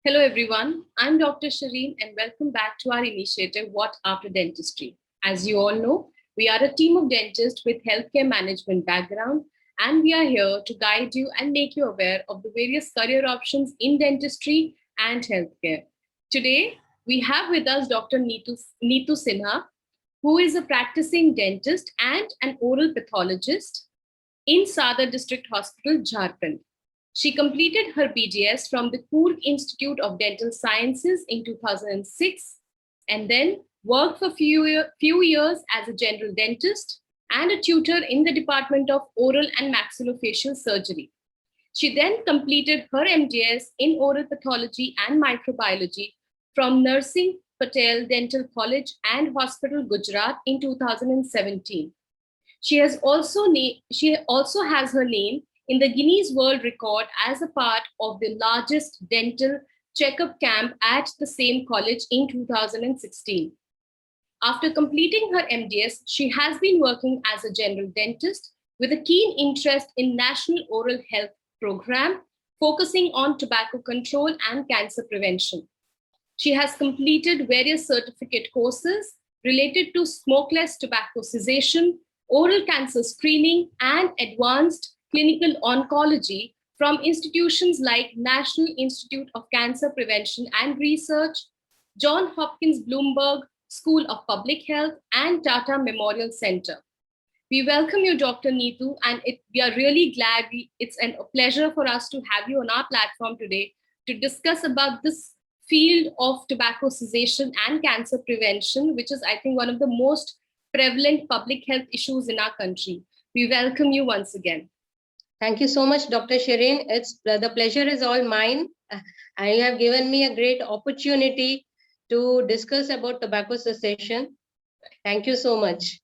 Hello, everyone. I'm Dr. Shireen, and welcome back to our initiative, What After Dentistry. As you all know, we are a team of dentists with healthcare management background, and we are here to guide you and make you aware of the various career options in dentistry and healthcare. Today, we have with us Dr. Neetu Sinha, who is a practicing dentist and an oral pathologist in Sadar District Hospital, Jharkhand. She completed her BDS from the Coorg Institute of Dental Sciences in 2006 and then worked for few years as a general dentist and a tutor in the Department of Oral and Maxillofacial Surgery. She then completed her MDS in oral pathology and microbiology from Nursing Patel Dental College and Hospital, Gujarat in 2017. She also has her name in the Guinness World Record as a part of the largest dental checkup camp at the same college in 2016. After completing her MDS, she has been working as a general dentist with a keen interest in National Oral Health Program, focusing on tobacco control and cancer prevention. She has completed various certificate courses related to smokeless tobacco cessation, oral cancer screening, and advanced clinical oncology from institutions like National Institute of Cancer Prevention and Research, Johns Hopkins Bloomberg School of Public Health, and Tata Memorial Center. We welcome you, Dr. Neetu, and we are really glad it's a pleasure for us to have you on our platform today to discuss about this field of tobacco cessation and cancer prevention, which is, I think, one of the most prevalent public health issues in our country. We welcome you once again. Thank you so much, Dr. Shireen. The pleasure is all mine. You have given me a great opportunity to discuss about tobacco cessation. Thank you so much.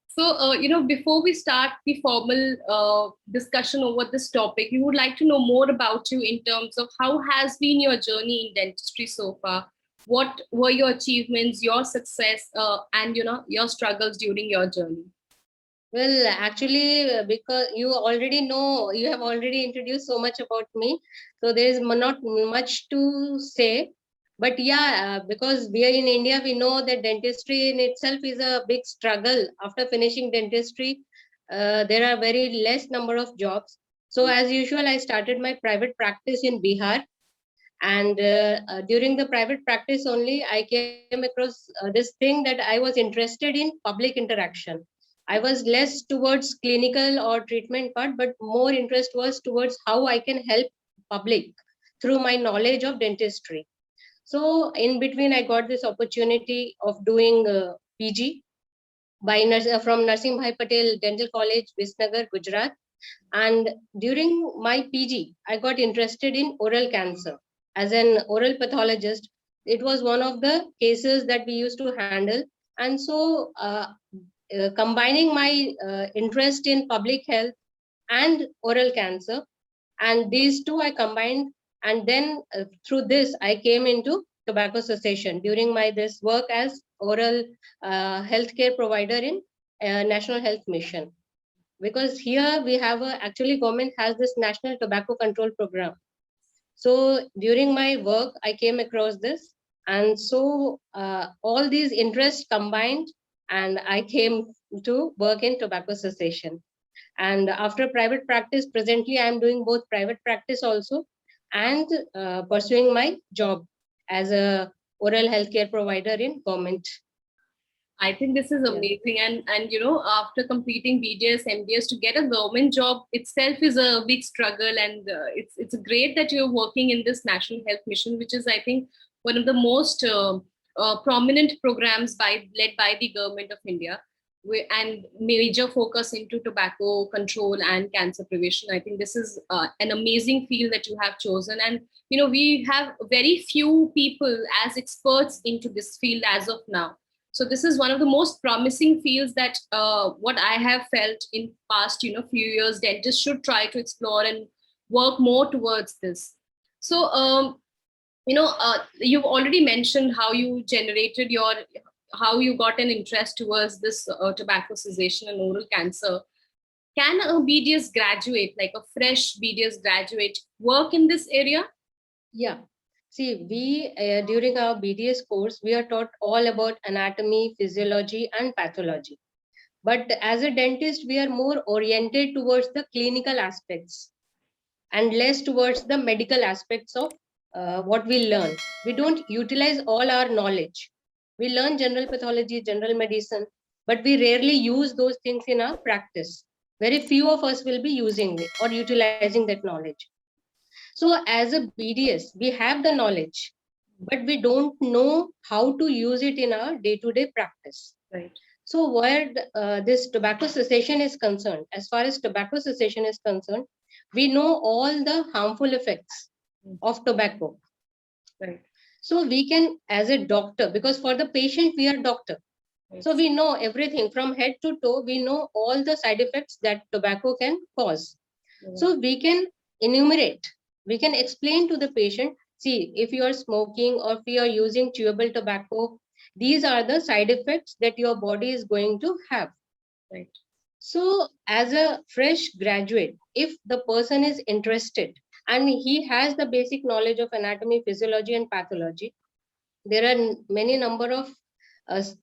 So, before we start the formal discussion over this topic, we would like to know more about you in terms of how has been your journey in dentistry so far. What were your achievements, your success, and your struggles during your journey? Well, actually, because you already know, you have already introduced so much about me, so there is not much to say. But yeah, because we are in India, we know that dentistry in itself is a big struggle. After finishing dentistry, there are very less number of jobs. So as usual, I started my private practice in Bihar. And during the private practice only, I came across this thing that I was interested in public interaction. I was less towards clinical or treatment part, but more interest was towards how I can help public through my knowledge of dentistry. So in between, I got this opportunity of doing PG from Narsing Bhai Patel Dental College, Visnagar, Gujarat. And during my PG, I got interested in oral cancer. As an oral pathologist, it was one of the cases that we used to handle. And so combining my interest in public health and oral cancer, and these two I combined, and then through this I came into tobacco cessation during my this work as oral healthcare provider in National Health Mission. Because here we have actually government has this National Tobacco Control Program. So during my work, I came across this, and so all these interests combined, and I came to work in tobacco cessation. And after private practice, presently I am doing both private practice also and pursuing my job as a oral healthcare provider in government. I think this is amazing, and after completing BDS, MDS, to get a government job itself is a big struggle, and it's great that you're working in this National Health Mission, which is, I think, one of the most prominent programs led by the government of India, and major focus into tobacco control and cancer prevention. I think this is an amazing field that you have chosen, and we have very few people as experts into this field as of now. So this is one of the most promising fields that what I have felt in past few years dentists should try to explore and work more towards this. So you've already mentioned how you generated how you got an interest towards this tobacco cessation and oral cancer. Can a BDS graduate, like a fresh BDS graduate, work in this area? Yeah. See, we during our BDS course, we are taught all about anatomy, physiology, and pathology. But as a dentist, we are more oriented towards the clinical aspects and less towards the medical aspects of what we learn. We don't utilize all our knowledge. We learn general pathology, general medicine, but we rarely use those things in our practice. Very few of us will be using it or utilizing that knowledge. So, as a BDS, we have the knowledge, but we don't know how to use it in our day-to-day practice. Right. So, where this tobacco cessation is concerned, as far as tobacco cessation is concerned, we know all the harmful effects of tobacco. Right. So, we can, as a doctor, because for the patient, we are doctor. Right. So, we know everything from head to toe. We know all the side effects that tobacco can cause. So, we can enumerate, we can explain to the patient, see, if you are smoking or if you are using chewable tobacco, these are the side effects that your body is going to have. Right. So, as a fresh graduate, if the person is interested and he has the basic knowledge of anatomy, physiology, and pathology, there are many number of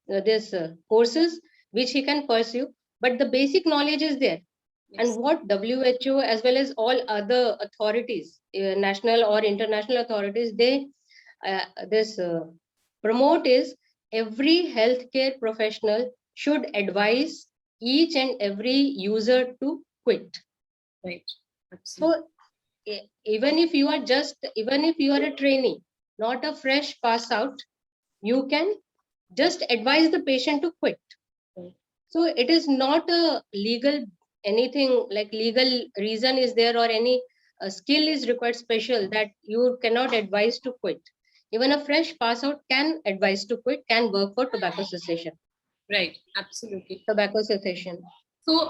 this courses which he can pursue, but the basic knowledge is there. Yes. And what WHO as well as all other authorities, national or international authorities, they this promote is every healthcare professional should advise each and every user to quit. Right. Absolutely. So even if you are even if you are a trainee, not a fresh pass out, you can just advise the patient to quit. Right. So it is not a legal anything like legal reason is there or any skill is required special that you cannot advise to quit. Even a fresh pass out can advise to quit, can work for tobacco cessation. Right. Absolutely. Tobacco cessation. So,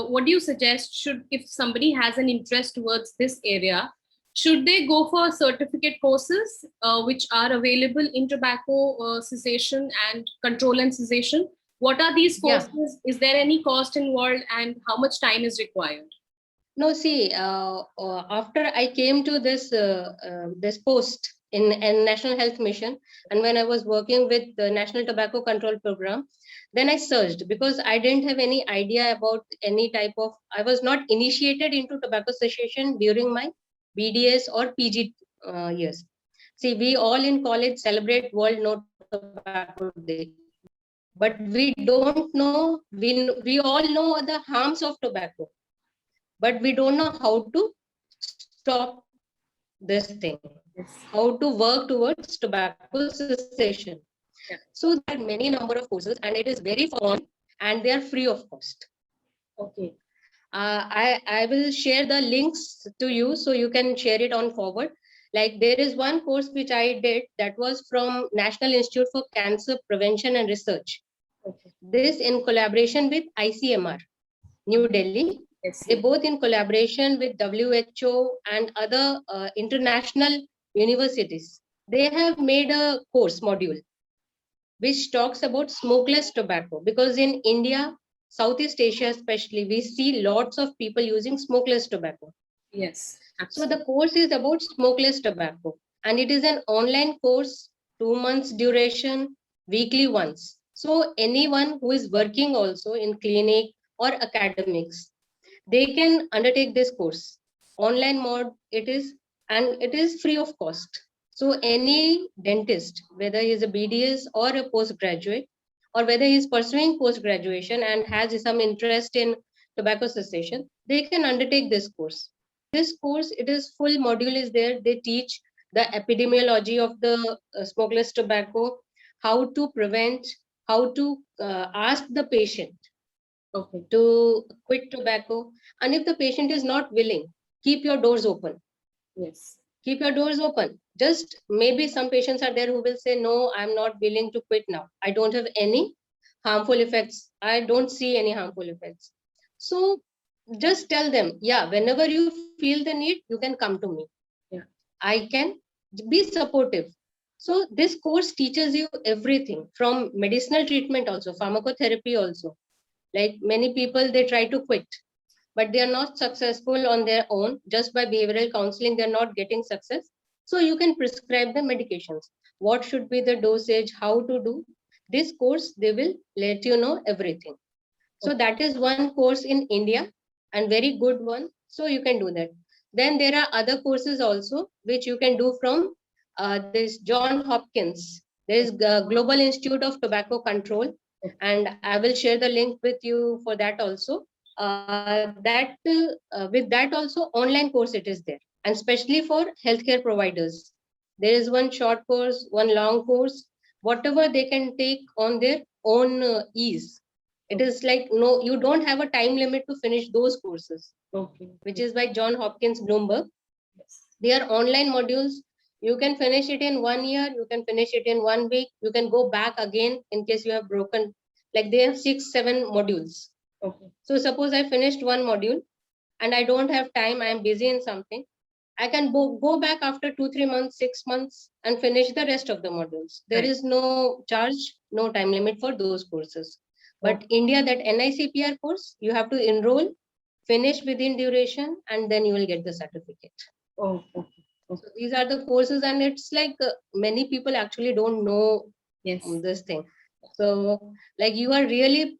what do you suggest? Should, if somebody has an interest towards this area, should they go for certificate courses which are available in tobacco cessation and control and cessation? What are these Yeah. courses? Is there any cost involved, and how much time is required? No, see, after I came to this post in National Health Mission, and when I was working with the National Tobacco Control Program, then I searched because I didn't have any idea about any type of. I was not initiated into tobacco cessation during my BDS or PG years. See, we all in college celebrate World No Tobacco Day, but we don't know. We all know the harms of tobacco, but we don't know how to stop this thing, Yes. how to work towards tobacco cessation. Yeah. So there are many number of courses and it is very on and they are free of cost. Okay. I will share the links to you so you can share it on forward. Like there is one course which I did that was from National Institute for Cancer Prevention and Research. Okay. This in collaboration with ICMR, New Delhi. Yes. They both in collaboration with WHO and other international universities. They have made a course module which talks about smokeless tobacco because in India, Southeast Asia especially, we see lots of people using smokeless tobacco. Yes. So Absolutely. the course is about smokeless tobacco and it is an online course, 2 months duration, weekly once. So anyone who is working also in clinic or academics, they can undertake this course. Online mode it is, and it is free of cost. So any dentist, whether he is a BDS or a postgraduate, or whether he is pursuing post-graduation and has some interest in tobacco cessation, they can undertake this course. This course, it is full module is there. They teach the epidemiology of the smokeless tobacco, how to prevent, how to ask the patient Okay. to quit tobacco. And if the patient is not willing, keep your doors open. Yes. Keep your doors open. Just maybe some patients are there who will say, no, I'm not willing to quit now. I don't have any harmful effects. I don't see any harmful effects. So just tell them, yeah, whenever you feel the need, you can come to me. Yeah. I can be supportive. So this course teaches you everything from medicinal treatment also, pharmacotherapy also. Like many people, they try to quit, but they are not successful on their own. Just by behavioral counseling, they're not getting success. So you can prescribe the medications. What should be the dosage, how to do this course, they will let you know everything. So that is one course in India and very good one. So you can do that. Then there are other courses also which you can do from this John Hopkins. There is Global Institute of Tobacco Control, and I will share the link with you for that also. With that also online course it is there, and especially for healthcare providers. There is one short course, one long course, whatever they can take on their own ease. It is like, no, you don't have a time limit to finish those courses, which is by John Hopkins Bloomberg. They are online modules. You can finish it in 1 year, you can finish it in 1 week, you can go back again in case you have broken. Like they have 6-7 modules. So suppose I finished one module and I don't have time, I am busy in something, I can go back after 2-3 months, 6 months and finish the rest of the modules. There is no charge, no time limit for those courses. But India, that NICPR course, you have to enroll, finish within duration, and then you will get the certificate. So these are the courses, and it's like many people actually don't know this thing. So like you are really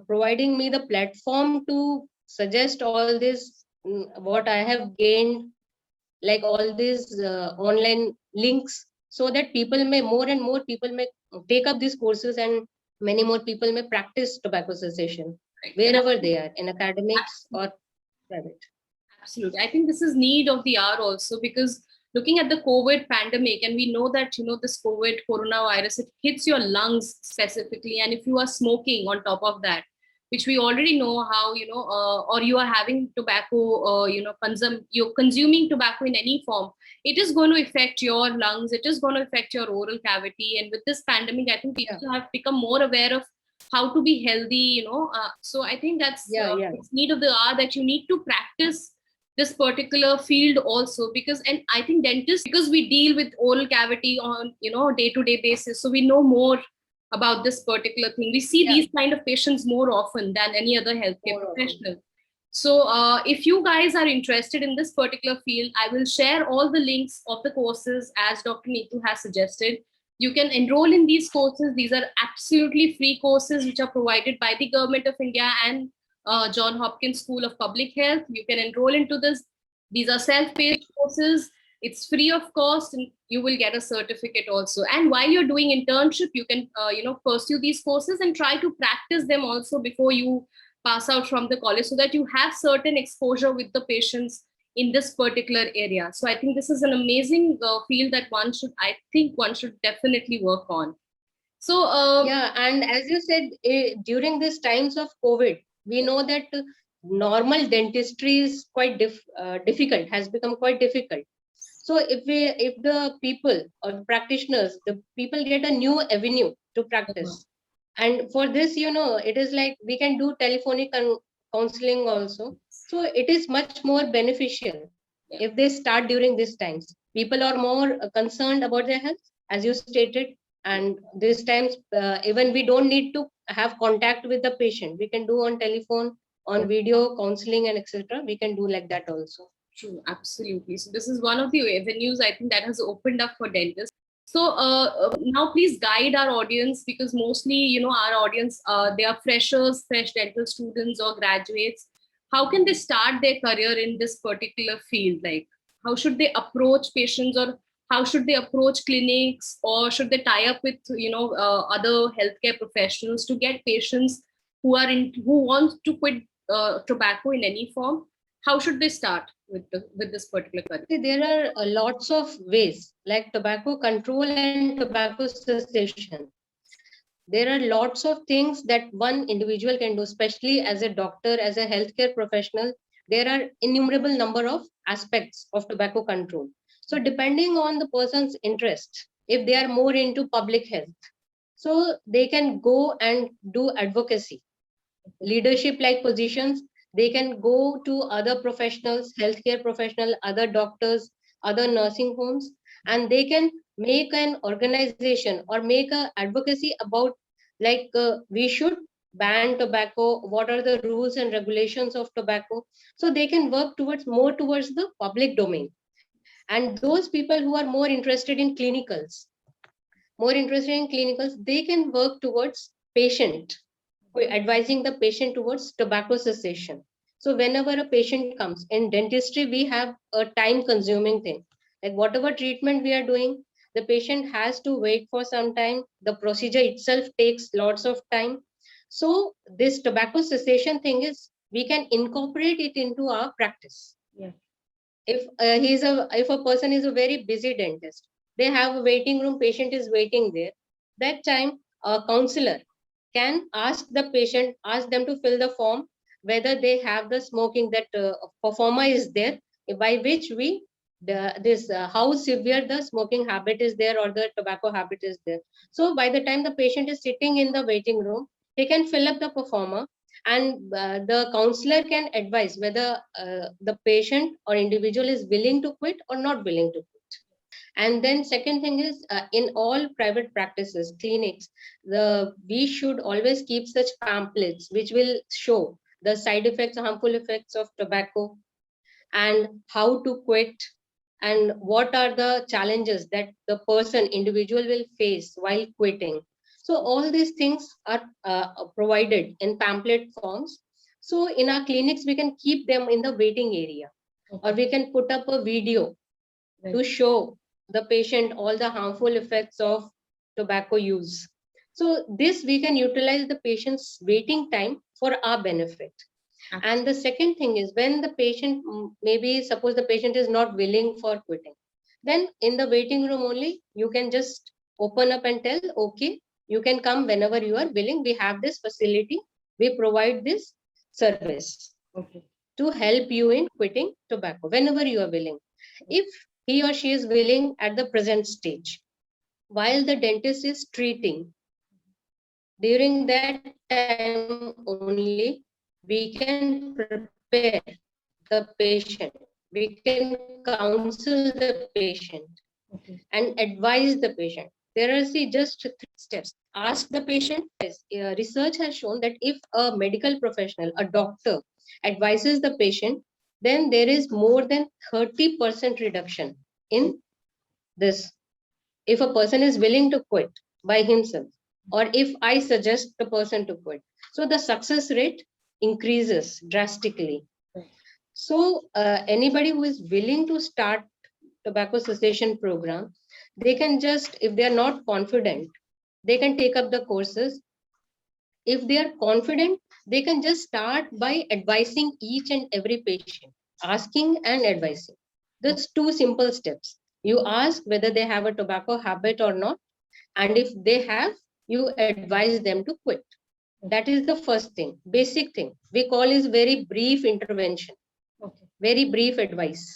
providing me the platform to suggest all this, what I have gained, like all these online links, so that people may, more and more people may take up these courses, and many more people may practice tobacco cessation wherever they are, in academics or private. Absolutely. I think this is need of the hour also, because looking at the COVID pandemic, and we know that, this COVID coronavirus, it hits your lungs specifically. And if you are smoking on top of that, which we already know how, or you are having tobacco, you're consuming tobacco in any form, it is going to affect your lungs. It is going to affect your oral cavity. And with this pandemic, I think people have become more aware of how to be healthy, so I think that's it's need of the hour that you need to practice this particular field also, because, and I think dentists, because we deal with oral cavity on day-to-day basis, so we know more about this particular thing. We see these kind of patients more often than any other healthcare professional. So if you guys are interested in this particular field, I will share all the links of the courses as Dr. Neetu has suggested. You can enroll in these courses. These are absolutely free courses which are provided by the Government of India and John Hopkins School of Public Health. You can enroll into this. These are self-paced courses. It's free of cost, and you will get a certificate also. And while you're doing internship, you can pursue these courses and try to practice them also before you pass out from the college, so that you have certain exposure with the patients in this particular area. So I think this is an amazing field that one should definitely work on. So and as you said, during these times of COVID, we know that normal dentistry is quite difficult, has become quite difficult. So if the people or practitioners, the people get a new avenue to practice, and for this, it is like we can do telephonic counseling also. So it is much more beneficial if they start during these times. People are more concerned about their health, as you stated, and these times even we don't need to have contact with the patient. We can do on telephone, on video counseling, and etc. We can do like that also. True, absolutely. So this is one of the avenues I think that has opened up for dentists. So now please guide our audience, because mostly, our audience, they are freshers, fresh dental students or graduates. How can they start their career in this particular field? Like, how should they approach patients, or how should they approach clinics, or should they tie up with, other healthcare professionals to get patients who want to quit tobacco in any form? How should they start with this particular career? There are lots of ways, like tobacco control and tobacco cessation. There are lots of things that one individual can do, especially as a doctor, as a healthcare professional. There are innumerable number of aspects of tobacco control. So depending on the person's interest, if they are more into public health, so they can go and do advocacy, leadership like positions. They can go to other professionals, healthcare professional, other doctors, other nursing homes, and they can make an organization or make a advocacy about, like we should ban tobacco, what are the rules and regulations of tobacco. So they can work towards the public domain. And those people who are more interested in clinicals, they can work towards patient, advising the patient towards tobacco cessation. So whenever a patient comes in dentistry, we have a time consuming thing. Like whatever treatment we are doing, the patient has to wait for some time. The procedure itself takes lots of time. So this tobacco cessation thing is, we can incorporate it into our practice. Yeah. If a person is a very busy dentist, they have a waiting room, patient is waiting there. That time, a counselor can ask the patient, ask them to fill the form, whether they have the smoking, that performer is there, by which we this how severe the smoking habit is there, or the tobacco habit is there. So by the time the patient is sitting in the waiting room, he can fill up the performer, and the counselor can advise whether the patient or individual is willing to quit or not willing to quit. And then second thing is, in all private practices, clinics, we should always keep such pamphlets which will show the side effects, harmful effects of tobacco, and how to quit, and what are the challenges that the person individual will face while quitting. So all these things are provided in pamphlet forms. So in our clinics, we can keep them in the waiting area, or we can put up a video to show the patient all the harmful effects of tobacco use. So this we can utilize the patient's waiting time for our benefit. And the second thing is, when the patient, maybe suppose the patient is not willing for quitting, then in the waiting room only, you can just open up and tell, okay, you can come whenever you are willing. We have this facility, we provide this service to help you in quitting tobacco whenever you are willing. If he or she is willing at the present stage, while the dentist is treating, during that time only, we can prepare the patient, we can counsel the patient, and advise the patient. There are just 3 steps. Ask the patient. Research has shown that if a medical professional, a doctor, advises the patient, then there is more than 30% reduction in this. If a person is willing to quit by himself, or if I suggest the person to quit, so the success rate increases drastically. So anybody who is willing to start tobacco cessation program, they can just, if they are not confident, they can take up the courses. If they are confident, they can just start by advising each and every patient, asking and advising. That's 2 simple steps. You ask whether they have a tobacco habit or not, and if they have, you advise them to quit. That is the first thing, basic thing. We call is very brief intervention, very brief advice.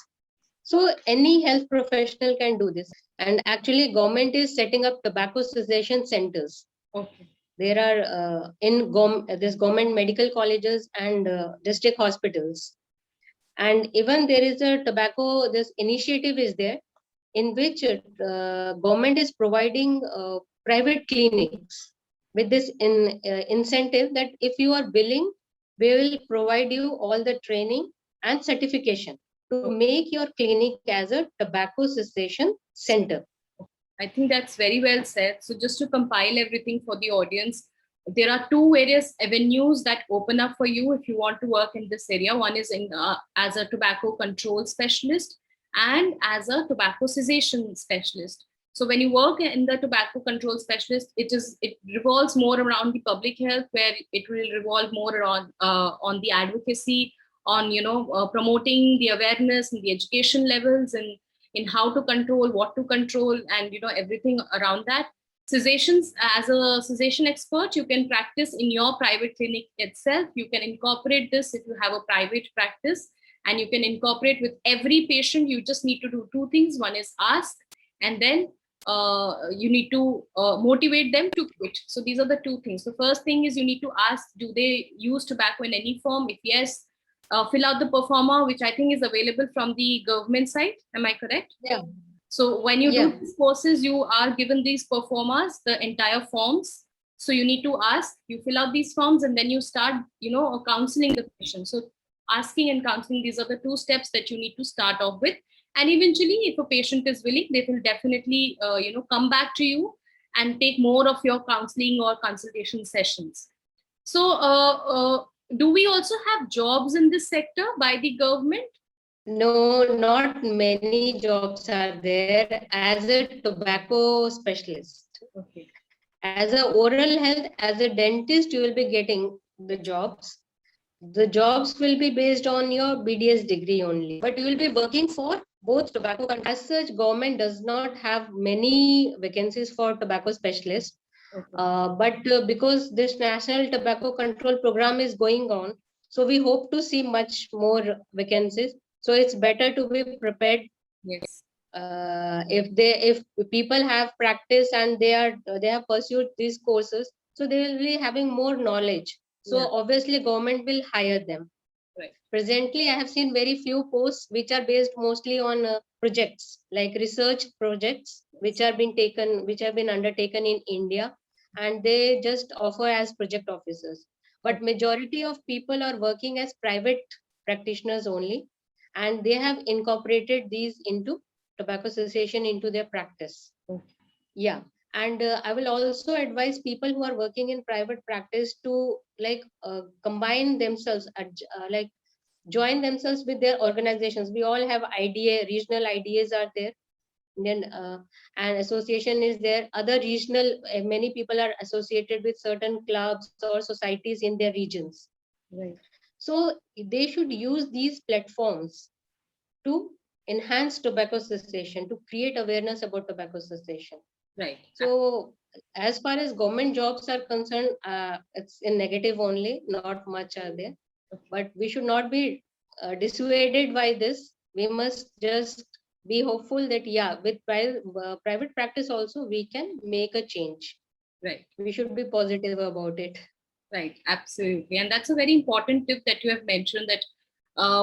So any health professional can do this. And actually, government is setting up tobacco cessation centers. There are this government medical colleges and district hospitals. And even there is a tobacco, this initiative is there, in which government is providing private clinics with this incentive, that if you are willing, we will provide you all the training and certification to make your clinic as a tobacco cessation center. I think that's very well said. So just to compile everything for the audience, there are 2 various avenues that open up for you if you want to work in this area. One is as a tobacco control specialist and as a tobacco cessation specialist. So when you work in the tobacco control specialist, it revolves more around the public health, where it will revolve more around on the advocacy, on promoting the awareness and the education levels, and in how to control, what to control, and everything around that. Cessations, as a cessation expert, you can practice in your private clinic itself. You can incorporate this if you have a private practice, and you can incorporate with every patient. You just need to do 2 things. One is ask, and then you need to motivate them to quit. So these are the 2 things. The first thing is, you need to ask, do they use tobacco in any form? If yes, fill out the performer, which I think is available from the government side. Am I correct? Yeah. So when you do these courses, you are given these performers, the entire forms. So you need to ask, you fill out these forms, and then you start, counseling the patient. So asking and counseling, these are the 2 steps that you need to start off with. And eventually, if a patient is willing, they will definitely, come back to you and take more of your counseling or consultation sessions. So, do we also have jobs in this sector by the government? No, not many jobs are there as a tobacco specialist. Okay. As a oral health, as a dentist, you will be getting the jobs. The jobs will be based on your BDS degree only, but you will be working for both tobacco. As such, government does not have many vacancies for tobacco specialists. Okay. But because this National Tobacco Control Program is going on, so we hope to see much more vacancies. So it's better to be prepared. Yes. If people have practice and they have pursued these courses, so they will be having more knowledge. So Yeah. obviously government will hire them. Right. Presently, I have seen very few posts which are based mostly on projects, like research projects, which have been undertaken in India, and they just offer as project officers. But majority of people are working as private practitioners only, and they have incorporated these into tobacco cessation into their practice. Okay. Yeah. And I will also advise people who are working in private practice to combine themselves, like join themselves with their organizations. We all have IDA, regional IDAs are there. Then an association is there. Other regional, many people are associated with certain clubs or societies in their regions. Right. So they should use these platforms to enhance tobacco cessation, to create awareness about tobacco cessation. Right. So as far as government jobs are concerned, it's in negative only, not much are there. But we should not be dissuaded by this. We must just be hopeful that yeah, with private practice also we can make a change. Right. We should be positive about it. Right, absolutely. And that's a very important tip that you have mentioned, that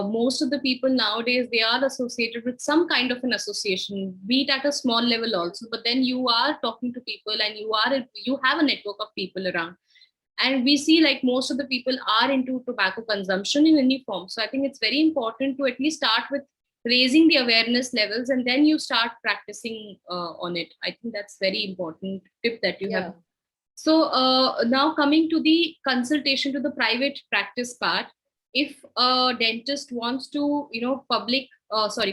most of the people nowadays, they are associated with some kind of an association, be it at a small level also, but then you are talking to people and you have a network of people around. And we see like most of the people are into tobacco consumption in any form. So I think it's very important to at least start with raising the awareness levels, and then you start practicing on it. I think that's very important tip that you have. So now coming to the consultation, to the private practice part, if a dentist wants to,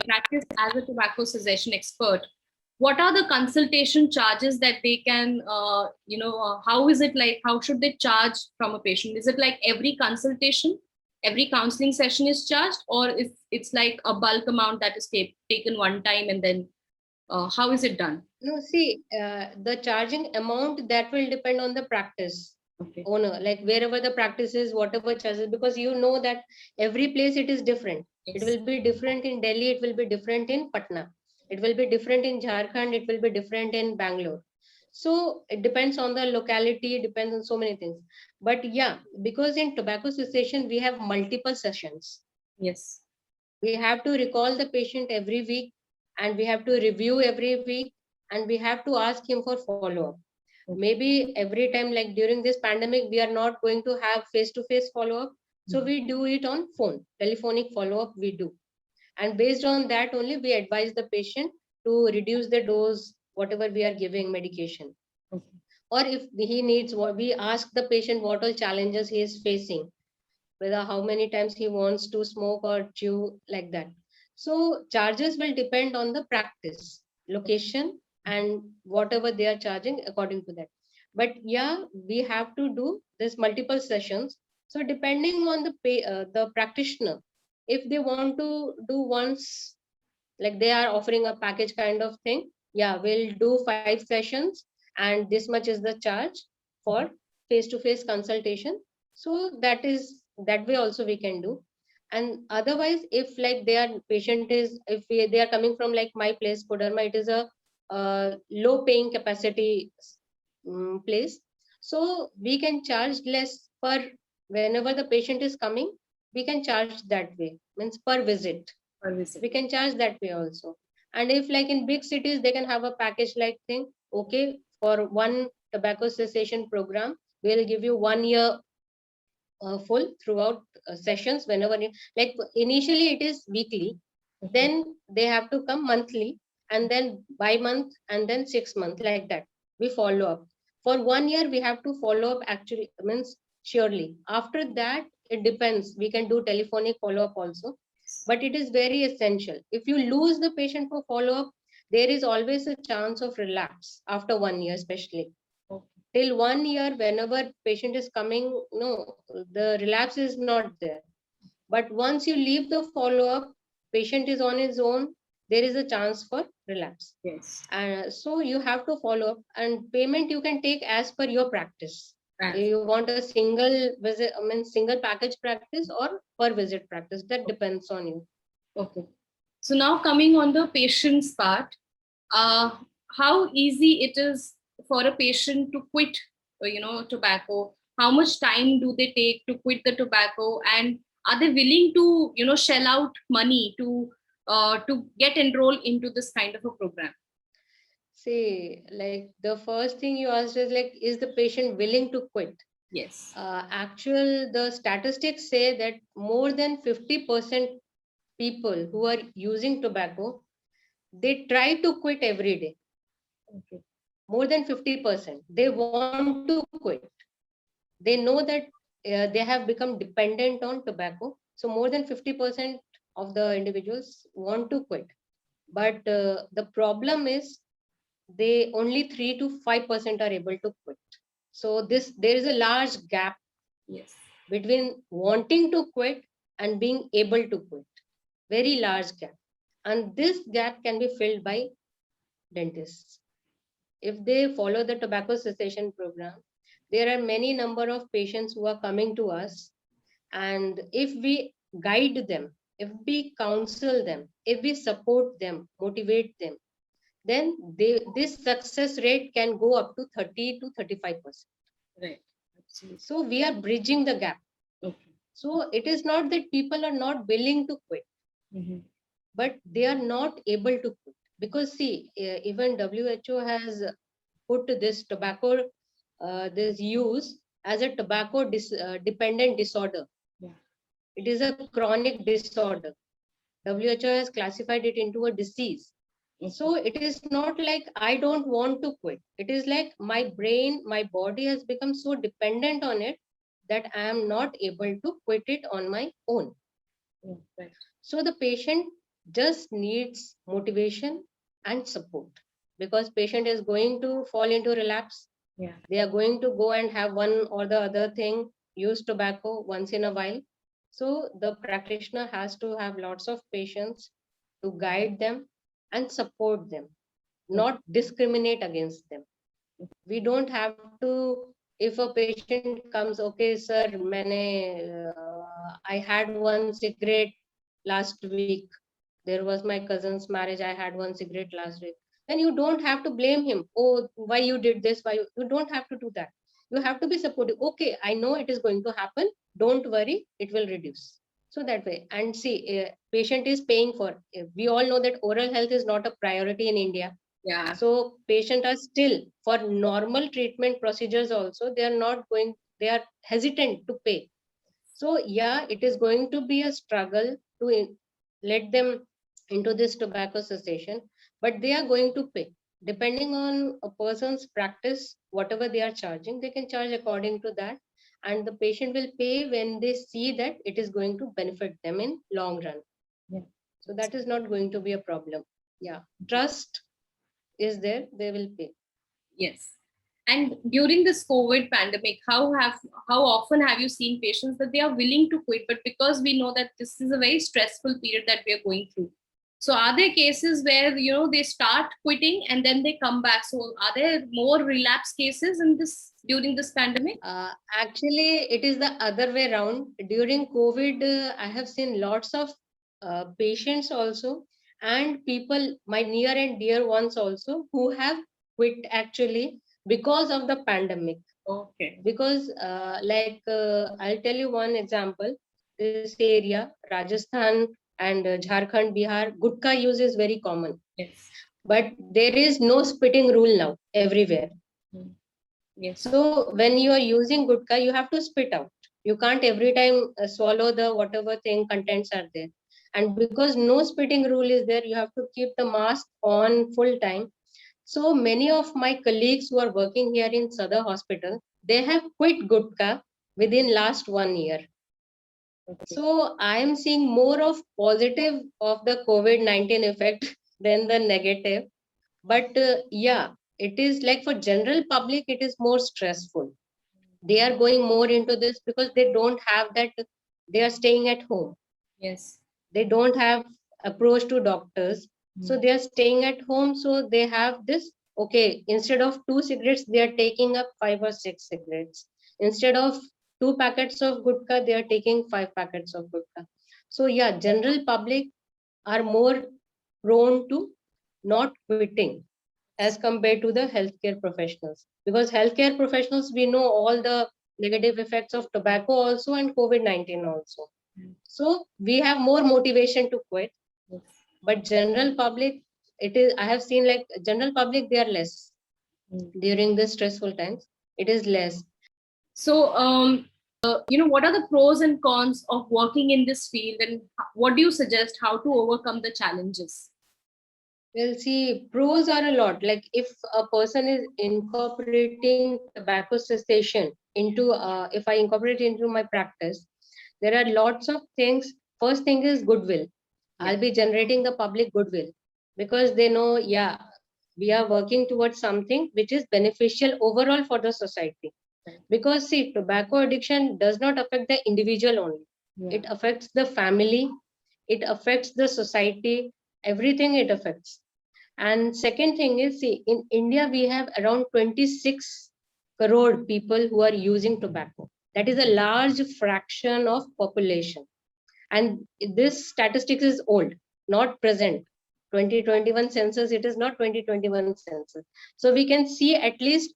practice as a tobacco cessation expert, what are the consultation charges that they can, how is it like, how should they charge from a patient? Is it like every consultation, every counseling session is charged, or if it's like a bulk amount that is taken one time, and then how is it done? No, see, the charging amount that will depend on the practice owner, like wherever the practice is, whatever charges, because you know that every place it is different. Yes. It will be different in Delhi, it will be different in Patna, it will be different in Jharkhand, it will be different in Bangalore. So it depends on the locality, it depends on so many things. But yeah, because in tobacco cessation, we have multiple sessions. Yes. We have to recall the patient every week, and we have to review every week, and we have to ask him for follow-up. Maybe every time, like during this pandemic, we are not going to have face-to-face follow-up. So we do it on phone, telephonic follow-up we do. And based on that only, we advise the patient to reduce the dose, whatever we are giving medication. Okay. Or if he needs, we ask the patient what all challenges he is facing, whether how many times he wants to smoke or chew, like that. So charges will depend on the practice, location, and whatever they are charging according to that. But yeah, we have to do this multiple sessions. So depending on the practitioner, if they want to do once, like they are offering a package kind of thing, yeah, we'll do 5 sessions, and this much is the charge for face-to-face consultation. So that way also we can do. And otherwise, if like their patient is, if they are coming from like my place, Koderma, it is a low paying capacity place, so we can charge less per, whenever the patient is coming, we can charge that way, means per visit we can charge that way also. And if like in big cities, they can have a package like thing, okay, for one tobacco cessation program, we'll give you 1 year full throughout sessions, whenever like initially it is weekly, Okay. Then they have to come monthly, and then by month, and then 6 months, like that. We follow up. For 1 year, we have to follow up actually, means surely. After that, it depends. We can do telephonic follow up also, but it is very essential. If you lose the patient for follow up, there is always a chance of relapse after 1 year, especially. Okay. Till 1 year, whenever patient is coming, no, the relapse is not there. But once you leave the follow up, patient is on his own, there is a chance for relapse. Yes. So you have to follow up, and payment you can take as per your practice. Right. You want a single visit, I mean single package practice or per visit practice. That depends on you. Okay. So now coming on the patient's part, uh, how easy it is for a patient to quit, tobacco? How much time do they take to quit the tobacco, and are they willing to, shell out money to get enrolled into this kind of a program? See, like the first thing you asked is like, is the patient willing to quit? Yes. The statistics say that more than 50% people who are using tobacco, they try to quit every day. Okay. More than 50%. They want to quit. They know that they have become dependent on tobacco. So more than 50% of the individuals want to quit. But the problem is they only 3 to 5% are able to quit. So there is a large gap. Yes. Between wanting to quit and being able to quit. Very large gap. And this gap can be filled by dentists. If they follow the tobacco cessation program, there are many number of patients who are coming to us, and if we guide them, if we counsel them, if we support them, motivate them, then this success rate can go up to 30 to 35%. Right. Absolutely. So we are bridging the gap. Okay. So it is not that people are not willing to quit, but they are not able to quit. Because see, even WHO has put this tobacco, this use as a tobacco dependent disorder. Yeah. It is a chronic disorder. WHO has classified it into a disease. So it is not like I don't want to quit. It is like my brain, my body has become so dependent on it that I am not able to quit it on my own. Right. So the patient just needs motivation and support, because patient is going to fall into relapse. Yeah. They are going to go and have one or the other thing, use tobacco once in a while. So the practitioner has to have lots of patience to guide them and support them, not discriminate against them. We don't have to, if a patient comes, okay sir, I had one cigarette last week, there was my cousin's marriage, I had one cigarette last week, then you don't have to blame him. Oh, why you did this? You don't have to do that. You have to be supportive. Okay, I know it is going to happen. Don't worry, it will reduce. So that way, and see, patient is paying for. We all know that oral health is not a priority in India. Yeah. So patients are still, for normal treatment procedures also, they are not going. They are hesitant to pay. So yeah, it is going to be a struggle to let them into this tobacco cessation, but they are going to pay. Depending on a person's practice, whatever they are charging, they can charge according to that. And the patient will pay when they see that it is going to benefit them in long run. Yeah. So that is not going to be a problem. Yeah. Trust is there, they will pay. Yes. And during this COVID pandemic, how often have you seen patients that they are willing to quit, but because we know that this is a very stressful period that we are going through. So are there cases where they start quitting and then they come back? So are there more relapse cases in this during this pandemic? Actually, it is the other way around. During COVID, I have seen lots of patients also, and people, my near and dear ones also, who have quit actually because of the pandemic. Okay. Because, I'll tell you one example. This area, Rajasthan and Jharkhand, Bihar, gutka use is very common. Yes. But there is no spitting rule now everywhere. Yes. So when you are using gutka, you have to spit out. You can't every time swallow the whatever thing contents are there. And because no spitting rule is there, you have to keep the mask on full time. So many of my colleagues who are working here in Sadar Hospital, they have quit Gutka within last 1 year. Okay. So I am seeing more of positive of the COVID-19 effect than the negative. But yeah, it is like for general public, it is more stressful. They are going more into this because they don't have that, they are staying at home. Yes. They don't have approach to doctors. So they are staying at home. So they have this, okay, instead of 2 cigarettes, they are taking up 5 or 6 cigarettes. Instead of 2 packets of gutka, they are taking 5 packets of gutka. So yeah, general public are more prone to not quitting as compared to the healthcare professionals, because healthcare professionals, we know all the negative effects of tobacco also and COVID-19 also. So we have more motivation to quit. Yes. But general public, it is, I have seen like general public, they are less during the stressful times. It is less. So, what are the pros and cons of working in this field, and what do you suggest how to overcome the challenges? Well, see, pros are a lot. Like if a person is incorporating tobacco cessation into, if I incorporate into my practice, there are lots of things. First thing is goodwill. I'll be generating the public goodwill because they know, yeah, we are working towards something which is beneficial overall for the society. Because see, tobacco addiction does not affect the individual only. It affects the family, it affects the society, everything it affects. And second thing is, see, in India, we have around 26 crore people who are using tobacco. That is a large fraction of population. And this statistics is old, not present. 2021 census, it is not 2021 census. So we can see at least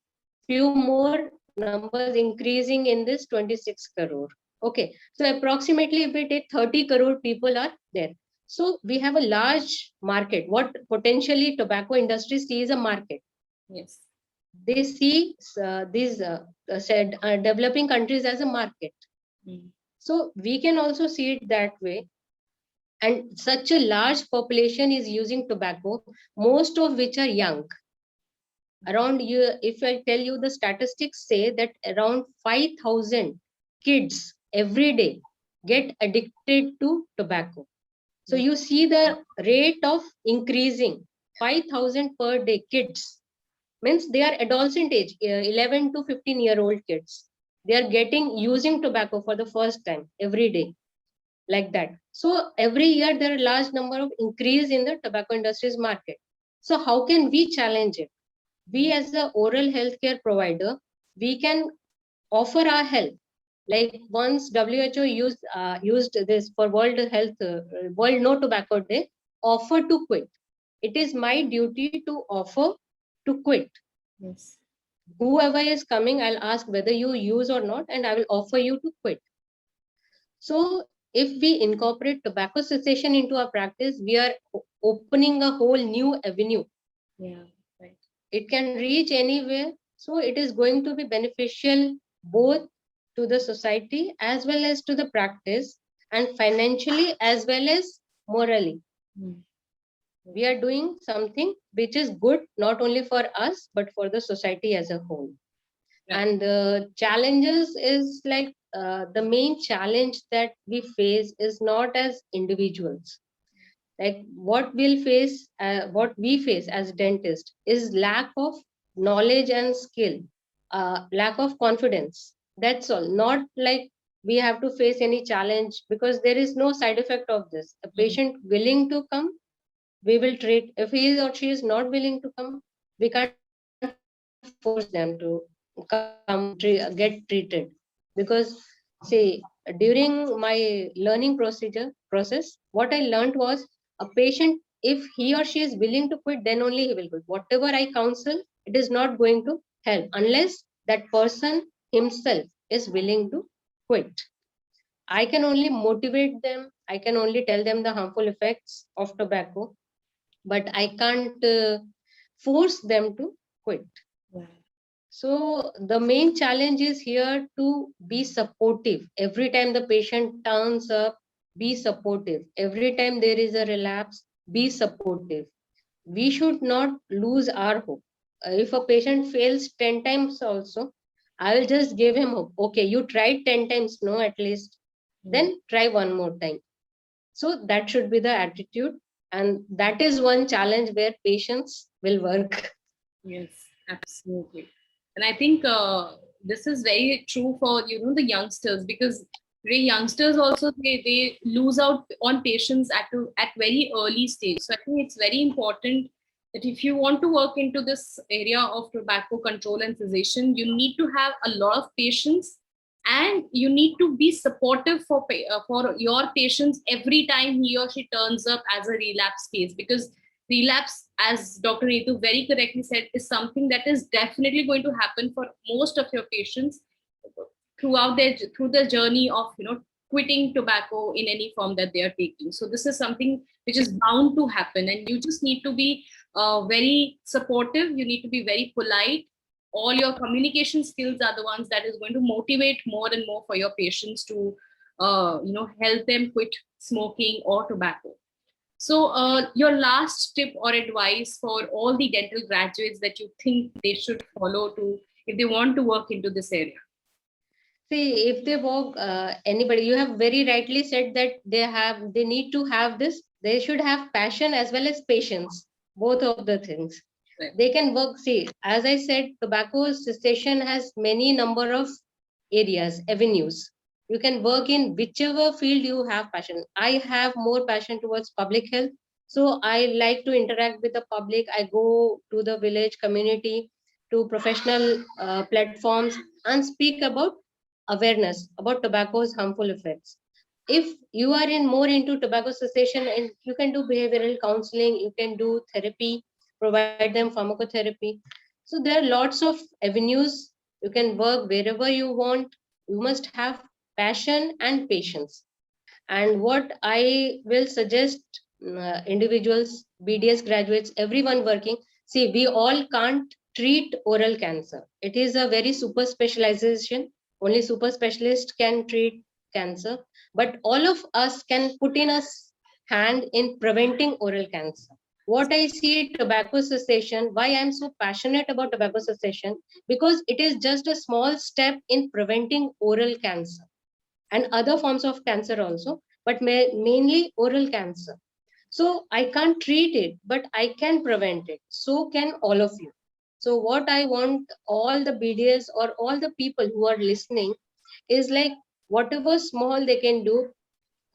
few more numbers increasing in this 26 crore. Okay, so approximately if we take 30 crore people are there. So we have a large market. What potentially tobacco industry sees a market. Yes. They see these said developing countries as a market. So we can also see it that way. And such a large population is using tobacco, most of which are young. Around you, if I tell you, the statistics say that around 5,000 kids every day get addicted to tobacco. So you see the rate of increasing. 5,000 per day kids means they are adolescent age, 11 to 15-year-old kids. They are getting using tobacco for the first time every day, like that. So every year there are large number of increase in the tobacco industry's market. So how can we challenge it? We as a oral healthcare provider, we can offer our help. Like once WHO used this for World No Tobacco Day, offer to quit. It is my duty to offer to quit. Yes. Whoever is coming, I'll ask whether you use or not, and I will offer you to quit. So if we incorporate tobacco cessation into our practice, we are opening a whole new avenue. Yeah, right. It can reach anywhere. So it is going to be beneficial both to the society as well as to the practice, and financially as well as morally. We are doing something which is good not only for us but for the society as a whole. Right. And the challenges is like the main challenge that we face is not as individuals. Like what what we face as dentists is lack of knowledge and skill, lack of confidence. That's all. Not like we have to face any challenge, because there is no side effect of this. A patient willing to come, we will treat. If he or she is not willing to come, we can't force them to come get treated. Because see, during my learning process, what I learned was, a patient, if he or she is willing to quit, then only he will quit. Whatever I counsel, it is not going to help unless that person himself is willing to quit. I can only motivate them, I can only tell them the harmful effects of tobacco, but I can't force them to quit. So the main challenge is here to be supportive. Every time the patient turns up, be supportive. Every time there is a relapse, be supportive. We should not lose our hope. If a patient fails 10 times also, I will just give him hope. Okay, you tried 10 times, no, at least. Then try one more time. So that should be the attitude. And that is one challenge where patience will work. Yes, absolutely. And I think this is very true for the youngsters, because youngsters also they lose out on patients at very early stage. So I think it's very important that if you want to work into this area of tobacco control and cessation, you need to have a lot of patience, and you need to be supportive for your patients every time he or she turns up as a relapse case, because relapse, as Dr. Neetu very correctly said, is something that is definitely going to happen for most of your patients through the journey of quitting tobacco in any form that they are taking. So this is something which is bound to happen, and you just need to be very supportive. You need to be very polite. All your communication skills are the ones that is going to motivate more and more for your patients to help them quit smoking or tobacco. So, your last tip or advice for all the dental graduates that you think they should follow to if they want to work into this area? See, if they work, anybody, you have very rightly said that they need to have this, they should have passion as well as patience, both of the things. Right. They can work, see, as I said, tobacco cessation has many number of areas, avenues. You can work in whichever field you have passion. I have more passion towards public health. So I like to interact with the public. I go to the village community, to professional platforms and speak about awareness about tobacco's harmful effects. If you are in more into tobacco cessation, and you can do behavioral counseling, you can do therapy, provide them pharmacotherapy. So there are lots of avenues. You can work wherever you want. You must have passion and patience. And what I will suggest, individuals, BDS graduates, everyone working, see, we all can't treat oral cancer. It is a very super specialization. Only super specialist can treat cancer. But all of us can put in a hand in preventing oral cancer. What I see tobacco cessation, why I'm so passionate about tobacco cessation, because it is just a small step in preventing oral cancer and other forms of cancer also, but mainly oral cancer. So I can't treat it, but I can prevent it. So can all of you. So what I want all the BDS or all the people who are listening is like whatever small they can do,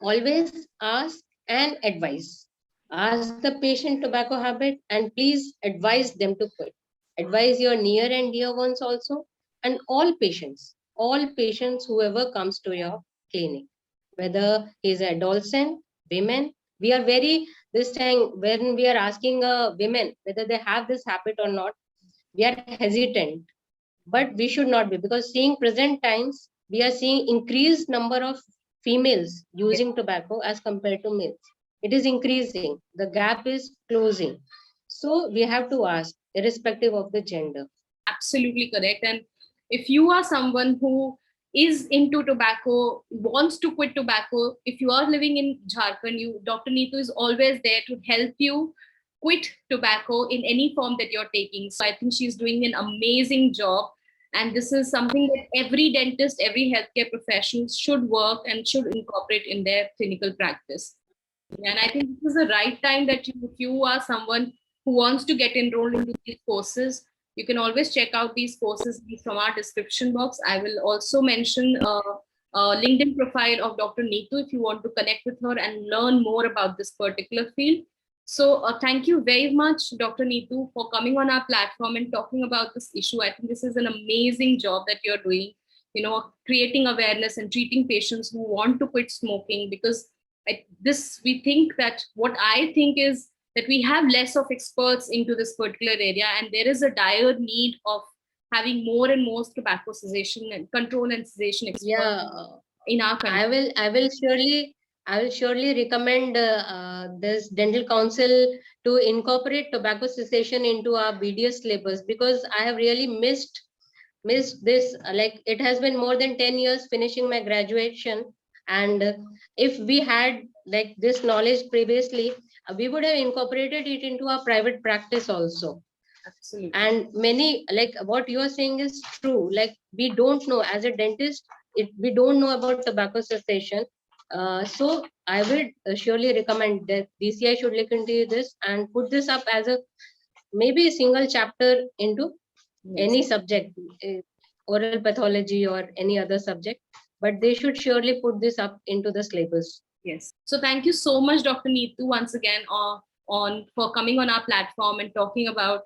always ask and advise. Ask the patient tobacco habit and please advise them to quit. Advise your near and dear ones also, and all patients, whoever comes to your clinic, whether he's an adolescent, women. We are very, this time when we are asking women whether they have this habit or not, we are hesitant, but we should not be, because seeing present times, we are seeing increased number of females using tobacco as compared to males. It is increasing, the gap is closing. So we have to ask, irrespective of the gender. Absolutely correct. And if you are someone who is into tobacco, wants to quit tobacco, if you are living in Jharkhand, Dr. Neetu is always there to help you quit tobacco in any form that you're taking. So I think she's doing an amazing job. And this is something that every dentist, every healthcare professional should work and should incorporate in their clinical practice. And I think this is the right time that if you are someone who wants to get enrolled into these courses, you can always check out these courses from our description box. I will also mention a LinkedIn profile of Dr. Neetu if you want to connect with her and learn more about this particular field. So thank you very much, Dr. Neetu, for coming on our platform and talking about this issue. I think this is an amazing job that you're doing, creating awareness and treating patients who want to quit smoking, because we think that what I think is that we have less of experts into this particular area, and there is a dire need of having more and more tobacco cessation and control and cessation experts in our country. I will surely recommend this dental council to incorporate tobacco cessation into our BDS syllabus, because I have really missed this. Like, it has been more than 10 years finishing my graduation. And if we had like this knowledge previously, we would have incorporated it into our private practice also. Absolutely. And many, like what you are saying is true, like we don't know as a dentist, we don't know about tobacco cessation. So I would surely recommend that DCI should look into this and put this up as a maybe a single chapter into any subject, oral pathology or any other subject, but they should surely put this up into the syllabus. Yes. So thank you so much, Dr. Neetu, once again on for coming on our platform and talking about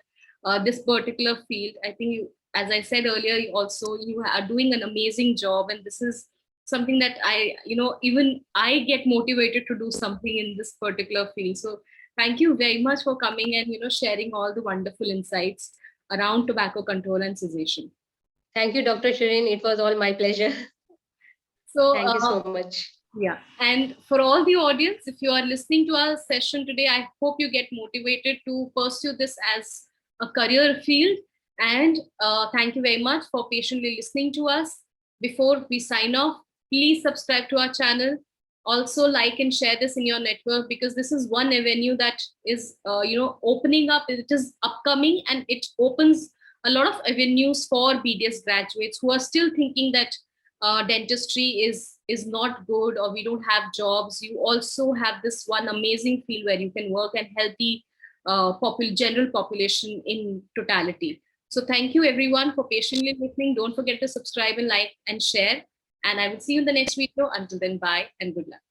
this particular field. I think you, as I said earlier, you are doing an amazing job, and this is something that even I get motivated to do something in this particular field. So thank you very much for coming and sharing all the wonderful insights around tobacco control and cessation. Thank you, Dr. Shireen. It was all my pleasure. So thank you so much. Yeah. And for all the audience, if you are listening to our session today, I hope you get motivated to pursue this as a career field. And thank you very much for patiently listening to us. Before we sign off, please subscribe to our channel. Also like and share this in your network, because this is one avenue that is, opening up. It is upcoming, and it opens a lot of avenues for BDS graduates who are still thinking that dentistry is not good, or we don't have jobs. You also have this one amazing field where you can work and help the general population in totality. So thank you everyone for patiently listening. Don't forget to subscribe and like and share, and I will see you in the next video. Until then, bye and good luck.